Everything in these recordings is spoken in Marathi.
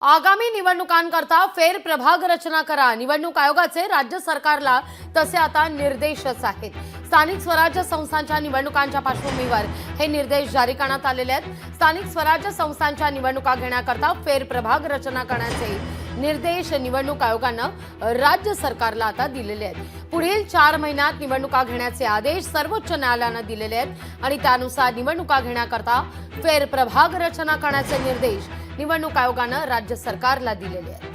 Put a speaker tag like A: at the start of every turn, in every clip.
A: आगामी निवडणुकांकरता फेर प्रभाग रचना करा, निवडणूक आयोगाचे राज्य सरकारला तसे आता निर्देशच आहेत। स्थानिक स्वराज्य संस्थांच्या निवडणुकांच्या पार्श्वभूमीवर हे निर्देश जारी करण्यात आलेले आहेत। स्थानिक स्वराज्य संस्थांच्या निवडणुका घेण्याकरता फेर प्रभाग रचना करण्याचे निर्देश निवडणूक आयोगाने राज्य सरकारला आता दिलेले आहेत। पुढील 4 महिन्यात निवडणुका घेण्याचे आदेश सर्वोच्च न्यायालयाने दिलेले आहेत आणि त्यानुसार निवडणुका घेण्याकरता फेर प्रभाग रचना करण्याचे निर्देश निवडणूक आयोगाने राज्य सरकारला दिलेले आहेत।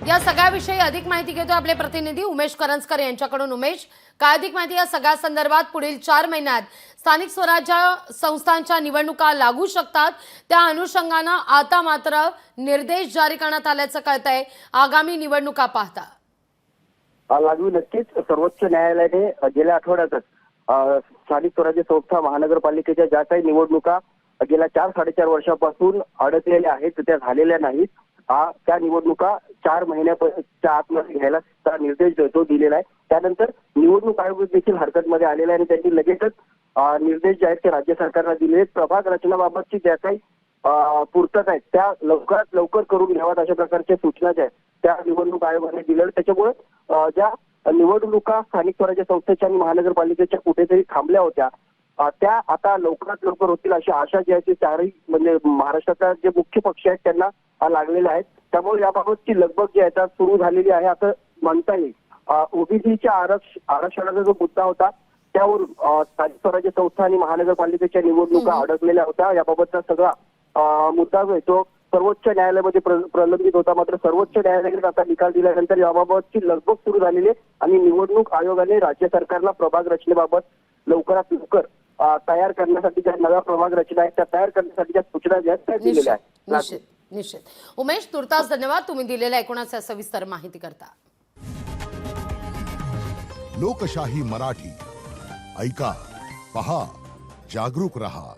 A: या सगळ्याविषयी अधिक माहिती घेतो आपले प्रतिनिधी उमेश करंजकर यांच्याकडून। उमेश, काय अधिक माहिती या सगळ्या संदर्भात? पुढील 4 महिन्यात स्थानिक स्वराज्य संस्थांच्या निवडणुका लागू शकतात, त्या अनुषंगाने आता मात्र निर्देश जारी करण्यात आल्याचं कळतंय। आगामी निवडणुका पाहता
B: लागू नक्कीच सर्वोच्च न्यायालयाने गेल्या आठवड्यातच स्थानिक स्वराज्य संस्था महानगरपालिकेच्या ज्या काही निवडणुका गेल्या 4-4.5 वर्षापासून अडकलेल्या आहेत त्या झालेल्या नाहीत, त्या निवडणुका 4 महिन्याच्या आतमध्ये घ्यायला निर्देश दिलेला आहे। त्यानंतर निवडणूक आयोग देखील हरकतमध्ये आलेला आहे आणि त्यांनी लगेचच निर्देश जे आहेत ते राज्य सरकारला दिले। प्रभाग रचनाबाबतची ज्या काही पूर्तता आहेत त्या लवकरात लवकर करून घ्याव्यात अशा प्रकारच्या सूचना ज्या आहेत त्या निवडणूक आयोगाने दिल्या। त्याच्यामुळे ज्या निवडणुका स्थानिक स्वराज्य संस्थेच्या आणि महानगरपालिकेच्या कुठेतरी थांबल्या होत्या त्या आता लवकरात लवकर होतील अशी आशा जी आहे ती चारही म्हणजे महाराष्ट्रातल्या जे मुख्य पक्ष आहेत त्यांना लागलेल्या आहेत। त्यामुळे याबाबतची लगबग जी आहे सुरू झालेली आहे असं म्हणता येईल। ओबीसीच्या आरक्षणाचा जो मुद्दा होता त्यावरून स्थानिक स्वराज्य संस्था आणि महानगरपालिकेच्या निवडणुका अडकलेल्या होत्या। याबाबतचा सगळा मुद्दा जो आहे तो सर्वोच्च न्यायालयामध्ये प्रलंबित होता, मात्र सर्वोच्च न्यायालयाने आता निकाल दिल्यानंतर याबाबतची लगबग सुरू झालेली आहे आणि निवडणूक आयोगाने राज्य सरकारला प्रभाग रचनेबाबत लवकरात लवकर तयार करण्यासाठी ज्या नव्या प्रभाग रचना आहेत त्या तयार करण्यासाठी ज्या सूचना ज्या आहेत त्या दिलेल्या आहेत।
A: निश्चित उमेश, तुर्तास धन्यवाद तुम्ही दिलेल्या एकूणच सविस्तर माहिती करता।
C: लोकशाही मराठी ऐका, पहा, जागरूक रहा।